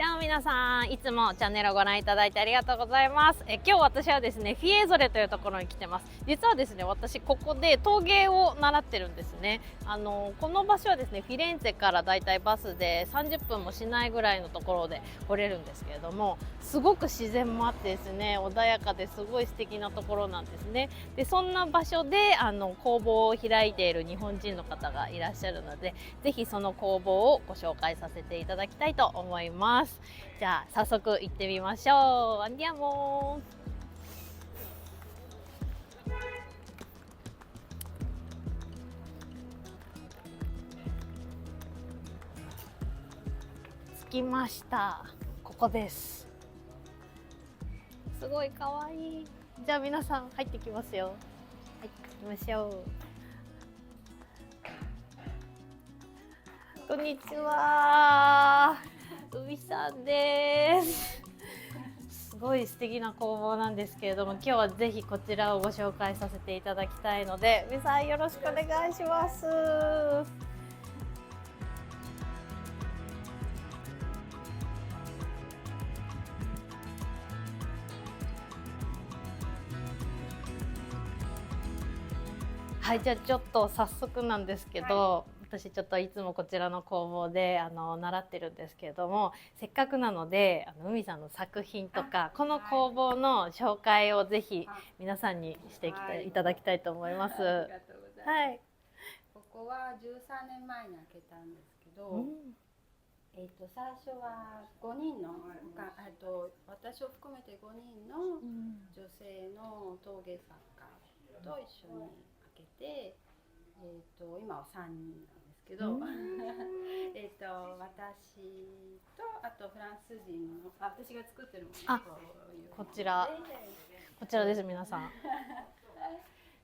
じゃあ皆さんいつもチャンネルをご覧いただいてありがとうございます。今日私はですねフィエーゾレというところに来てます。実はですね私ここで陶芸を習ってるんですね。この場所はですねフィレンツェからだいたいバスで30分もしないぐらいのところで来れるんですけれども、すごく自然もあってですね穏やかですごい素敵なところなんですね。でそんな場所で工房を開いている日本人の方がいらっしゃるので、ぜひその工房をご紹介させていただきたいと思います。じゃあ早速行ってみましょう。アンディアモー。着きました。ここです。すごい可愛い。じゃあ皆さん入ってきますよ。入ってきましょう。こんにちは。海さんです。すごい素敵な工房なんですけれども、今日はぜひこちらをご紹介させていただきたいので、海さんよろしくお願いします。はい、じゃあちょっと早速なんですけど、私ちょっといつもこちらの工房で習ってるんですけれども、せっかくなので海さんの作品とかこの工房の紹介をぜひ皆さんにしていただきたいと思います。ありがとうございます。はい。ここは13年前に開けたんですけど、最初は5人の私を含めて5人の女性の陶芸作家と一緒に開けて、今は3人なんですけど私とあとフランス人の私が作ってるものこちらです皆さん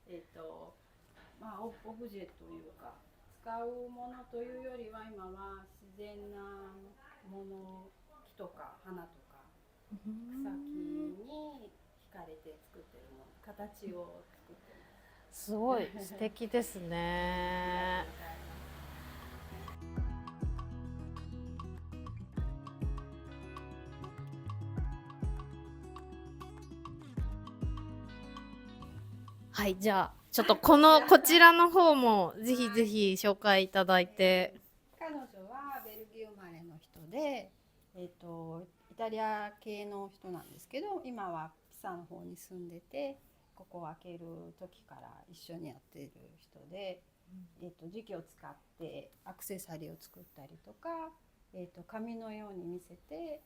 オブジェというか使うものというよりは今は自然なもの、木とか花とか草木に惹かれて作ってるもの、形を作ってます。すごい素敵ですね。はい、じゃあちょっとこちらの方もぜひぜひ紹介いただいて。彼女はベルギー生まれの人で、イタリア系の人なんですけど、今はピサの方に住んでて、ここを開ける時から一緒にやっている人で、磁器を使ってアクセサリーを作ったりとか、紙のように見せて、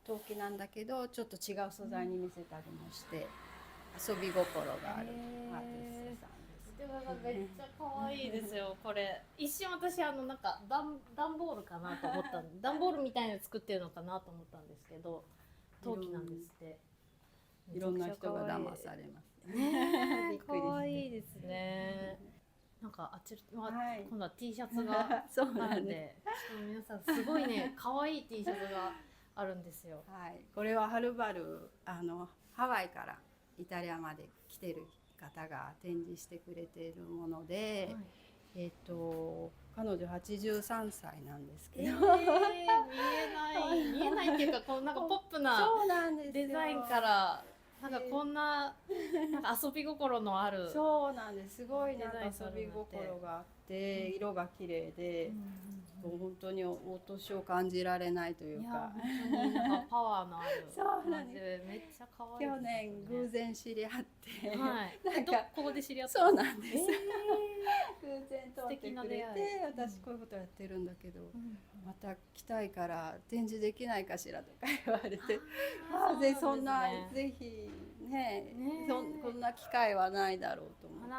陶器なんだけどちょっと違う素材に見せたりもして、遊び心があるアーティストさんです。でもめっちゃ可愛いですよ。これ一瞬私なんか段ボールかなと思った段ボールみたいなの作ってるのかなと思ったんですけど、陶器なんですって。いろんな人が騙されますね。可愛いですね。なんかあっち、今度は T シャツがあるんで、皆さんすごいね可愛い T シャツがあるんですよ。はい、これははるばるハワイからイタリアまで来てる方が展示してくれているもので、彼女83歳なんですけど、見えないっていうか、こうなんかポップなデザインからなんかこんな遊び心のある、そうなんです。すごいなんか遊び心があって色が綺麗で、もう本当にお年を感じられないというか、本当になんかパワーのある感じでめっちゃ可愛い。去年偶然知り合って、なんかここで知り合った。そうなんです。偶然通ってくれて、私こういうことやってるんだけど、また来たいから展示できないかしらとか言われて、でそんなぜひね、こんな機会はないだろうと思って。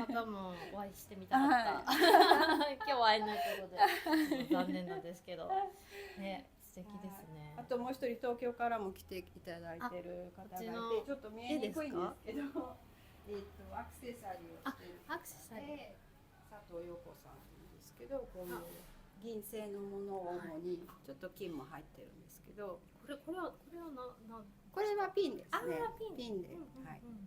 この方もお会いしてみたかった。今日は会えないということで残念なんですけどね、素敵ですね。あともう一人東京からも来ていただいてる方がいて、ちょっと見えにくいんですけど、アクセサリーをしている方で、佐藤陽子さんですけど、こういう銀製のものを主にちょっと金も入ってるんですけど、これはこれはピンですね。ピンで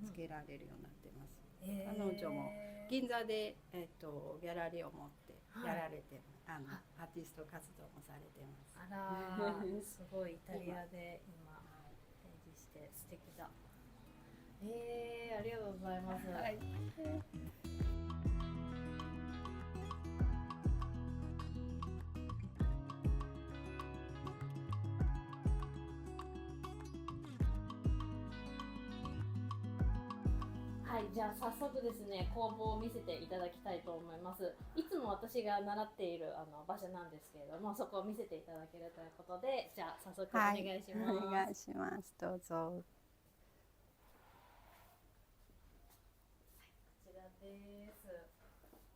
つけられるようになってます。彼女も銀座でギャラリーを持ってやられて、アーティスト活動もされてます。あらー、すごいイタリアで今展示して素敵だ。ありがとうございます。はい。はい、じゃあ早速ですね、工房を見せていただきたいと思います。いつも私が習っている場所なんですけれども、そこを見せていただけるということで、じゃあ早速お願いします。お願いします。どうぞ。こちらです。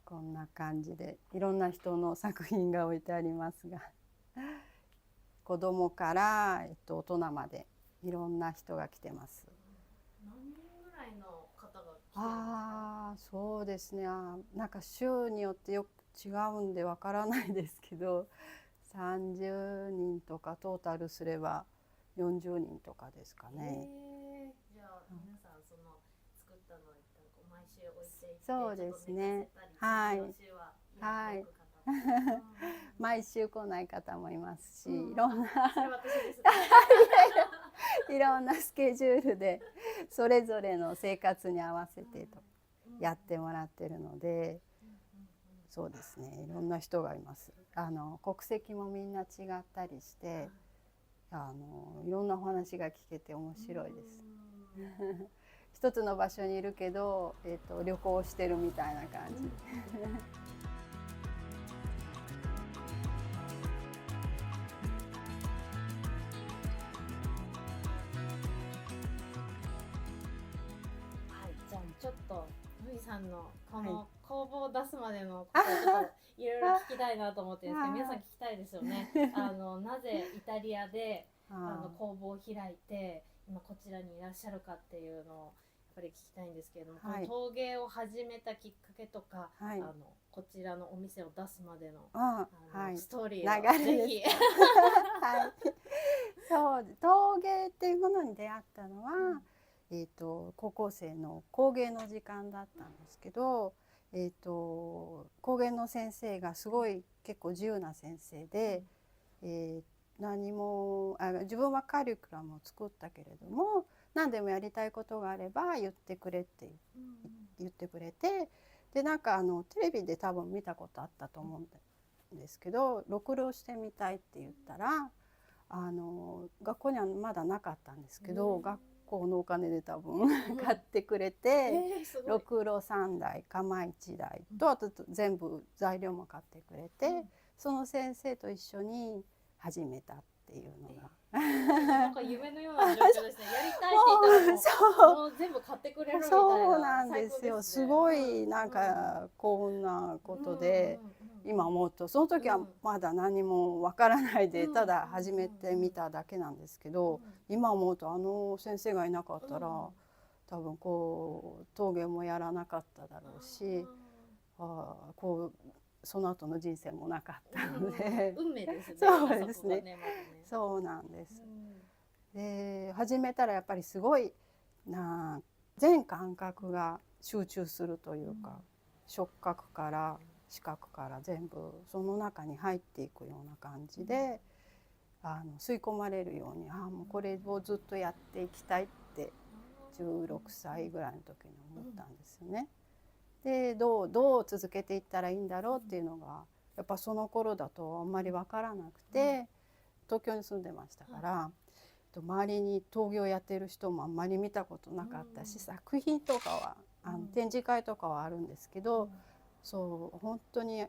こんな感じでいろんな人の作品が置いてありますが、子供から大人までいろんな人が来てます。何人ぐらいの方が来てるんですか？そうですね。なんか州によってよく違うんでわからないですけど、30人とかトータルすれば40人とかですかね。じゃあ皆さんその作ったのを一旦こう毎週置いていって、そうですね。はい。はい。毎週来ない方もいますし、いろんないろんなスケジュールでそれぞれの生活に合わせてとやってもらってるので、そうですね。いろんな人がいます。国籍もみんな違ったりして、いろんなお話が聞けて面白いです。一つの場所にいるけど、旅行してるみたいな感じ。じゃあちょっとのりさんのこの工房を出すまでのことをちょっといろいろ聞きたいなと思ってるんですけど、皆さん聞きたいですよね。なぜイタリアで工房を開いて今こちらにいらっしゃるかっていうのをやっぱり聞きたいんですけれども、この陶芸を始めたきっかけとか、こちらのお店を出すまでのストーリーをぜひ。そう、陶芸っていうものに出会ったのは、高校生の工芸の時間だったんですけど、工芸の先生がすごい結構自由な先生で、何も自分はカリキュラムを作ったけれども、何でもやりたいことがあれば言ってくれって言ってくれて、でなんかテレビで多分見たことあったと思うんですけど、ろくろしてみたいって言ったら、学校にはまだなかったんですけど、学校のお金で多分買ってくれて、ろくろ3台釜1台と、あと全部材料も買ってくれて、その先生と一緒に始めたっていうのがなんか夢のような状況ですね。やりたいって言ったらもう全部買ってくれるみたいな。そうなんですよ。すごいなんかこんなことで、今思うとその時はまだ何もわからないで、ただ始めてみただけなんですけど、今思うと先生がいなかったら多分こう陶芸もやらなかっただろうし、こうその後の人生もなかったので、運命ですね。そうですね。そうなんです。で始めたらやっぱりすごい全感覚が集中するというか、触覚から視覚から全部その中に入っていくような感じで、吸い込まれるように、もうこれをずっとやっていきたいって16歳ぐらいの時に思ったんですよね。でどう続けていったらいいんだろうっていうのがやっぱその頃だとあんまり分からなくて、東京に住んでましたから、周りに陶芸をやってる人もあんまり見たことなかったし、作品とかは展示会とかはあるんですけど、そう本当に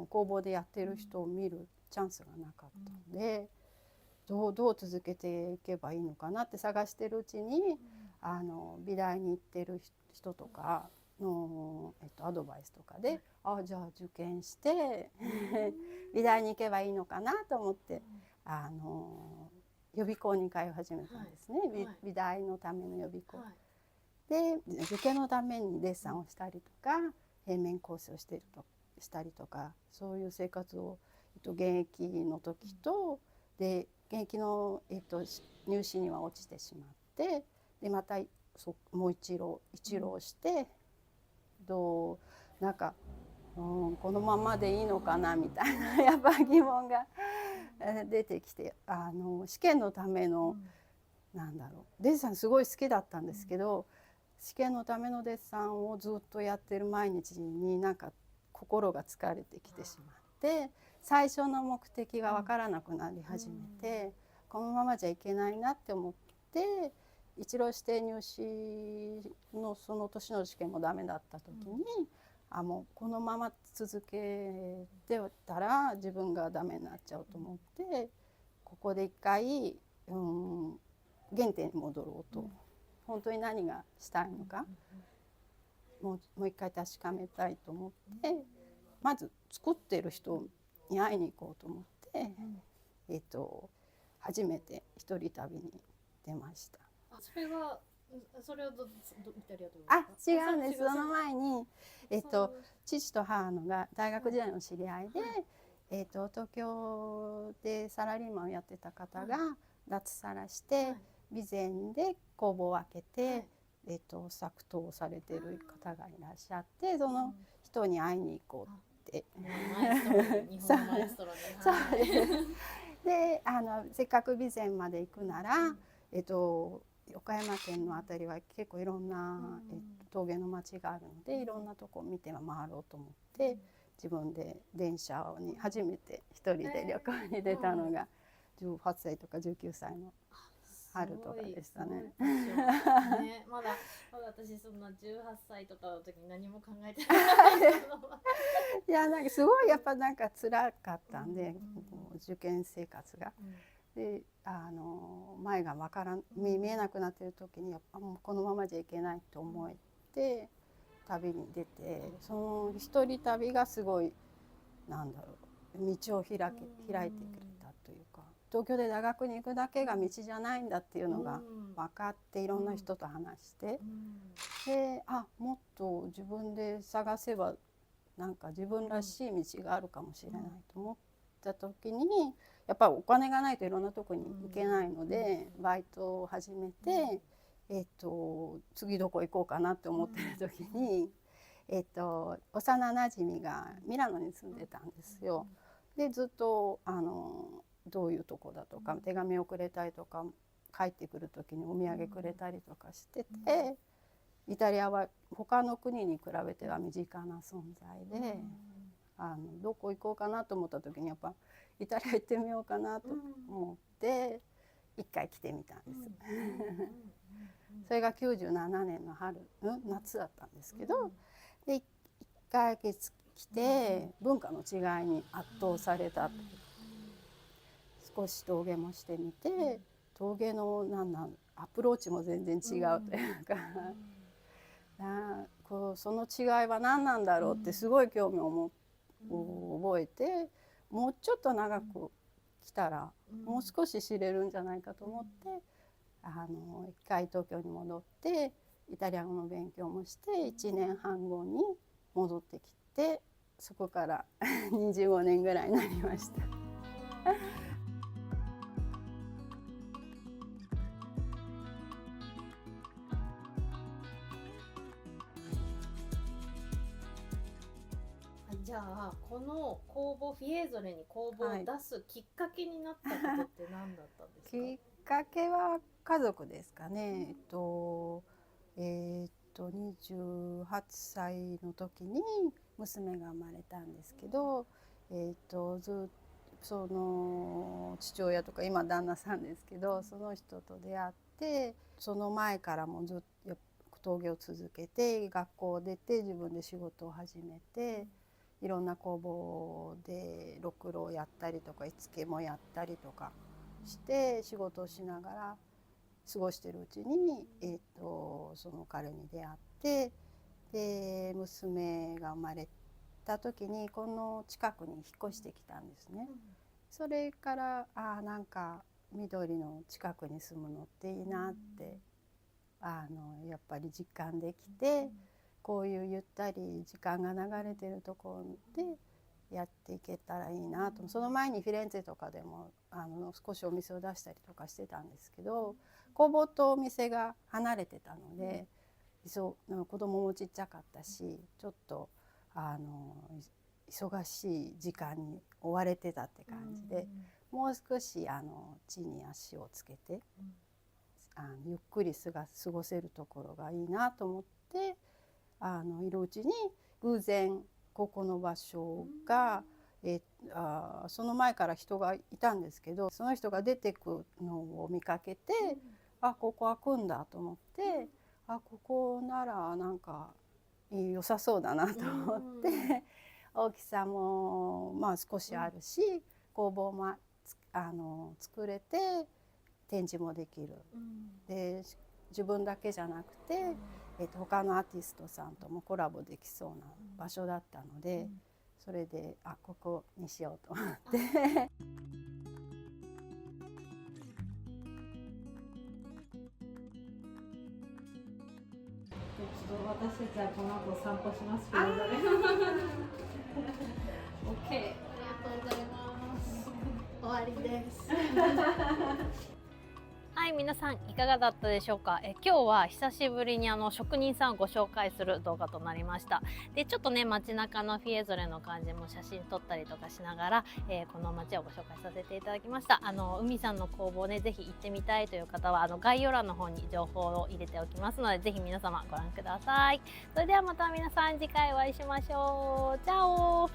工房でやってる人を見るチャンスがなかったので、どう続けていけばいいのかなって探してるうちに、美大に行ってる人とかの、アドバイスとかで、じゃあ受験して美大に行けばいいのかなと思って、予備校に通い始めたんですね、美大のための予備校、で受験のためにデッサンをしたりとか、平面構成をしたりとか、そういう生活を、現役の時と、で現役の、入試には落ちてしまって、でまたもう一浪して、なんかこのままでいいのかなみたいなやっぱ疑問が出てきて、試験のための、なんだろう、デッサンすごい好きだったんですけど、試験のためのデッサンをずっとやってる毎日になんか心が疲れてきてしまって、最初の目的が分からなくなり始めて、このままじゃいけないなって思って、一浪して入試のその年の試験もダメだった時に、もうこのまま続けてたら自分がダメになっちゃうと思って、ここで一回、原点に戻ろうと、本当に何がしたいのか、もう一回確かめたいと思って、まず作ってる人に会いに行こうと思って、初めて一人旅に出ました。それはイタリアと違うんです。その前に、父と母のが大学時代の知り合いで、東京でサラリーマンをやってた方が脱サラして、備前で工房を開けて、作陶をされてる方がいらっしゃって、その人に会いに行こうって。日本のマエストロに。で、せっかく備前まで行くなら、岡山県のあたりは結構いろんな、陶芸の町があるので、いろんなとこ見て回ろうと思って、自分で電車に初めて一人で旅行に出たのが18歳とか19歳の春とかでしたね。まだ私そんな18歳とかの時に何も考えてないいや、なんかすごいやっぱなんか辛かったんで、受験生活が。で、前が見えなくなってる時に、やっぱもうこのままじゃいけないと思って旅に出て、その一人旅がすごい、なんだろう、道を開いてくれたというか、東京で大学に行くだけが道じゃないんだっていうのが分かって、いろんな人と話して、で、もっと自分で探せばなんか自分らしい道があるかもしれないと思った時に、やっぱりお金がないといろんなとこに行けないので、バイトを始めて、次どこ行こうかなって思ってる時に、幼なじみがミラノに住んでたんですよ。で、ずっとどういうとこだとか手紙をくれたりとか、帰ってくる時にお土産くれたりとかしてて、イタリアは他の国に比べては身近な存在で、どこ行こうかなと思った時に、やっぱイタリア行ってみようかなと思って一回来てみたんです。それが97年の夏だったんですけど、で1ヶ月来て文化の違いに圧倒された。少し陶芸もしてみて、陶芸のアプローチも全然違うというか、その違いは何なんだろうってすごい興味を覚えて、もうちょっと長く来たらもう少し知れるんじゃないかと思って、一回東京に戻ってイタリア語の勉強もして1年半後に戻ってきて、そこから25年ぐらいになりました。じゃあこの工房フィエーゾレに工房を出すきっかけになったことって何だったんですか？きっかけは家族ですかね。28歳の時に娘が生まれたんですけど、その父親とか今旦那さんですけど、その人と出会って、その前からもずっと陶芸を続けて、学校を出て自分で仕事を始めて、いろんな工房でろくろをやったりとか、絵付けもやったりとかして仕事をしながら過ごしてるうちに、その彼に出会って、で娘が生まれた時にこの近くに引っ越してきたんですね。それからなんか緑の近くに住むのっていいなってやっぱり実感できて、こういうゆったり時間が流れてるところでやっていけたらいいなと。その前にフィレンツェとかでも少しお店を出したりとかしてたんですけど、工房とお店が離れてたので、子供もちっちゃかったし、ちょっと忙しい時間に追われてたって感じで、もう少し地に足をつけて、ゆっくり過ごせるところがいいなと思っているうちに偶然ここの場所が、その前から人がいたんですけど、その人が出てくのを見かけて、ここ開くんだと思って、ここならなんか良さそうだなと思って、大きさも少しあるし、工房も作れて展示もできる、で自分だけじゃなくて、他のアーティストさんともコラボできそうな場所だったので、それでここにしようと思って。私たちはこの後散歩します。OK、ありがとうございます。終わりです。はい、皆さんいかがだったでしょうか。今日は久しぶりに職人さんをご紹介する動画となりました。でちょっとね、街中のフィエゾレの感じも写真撮ったりとかしながら、この街をご紹介させていただきました。海さんの工房ね、ぜひ行ってみたいという方は概要欄の方に情報を入れておきますので、ぜひ皆様ご覧ください。それではまた皆さん次回お会いしましょう。チャオ。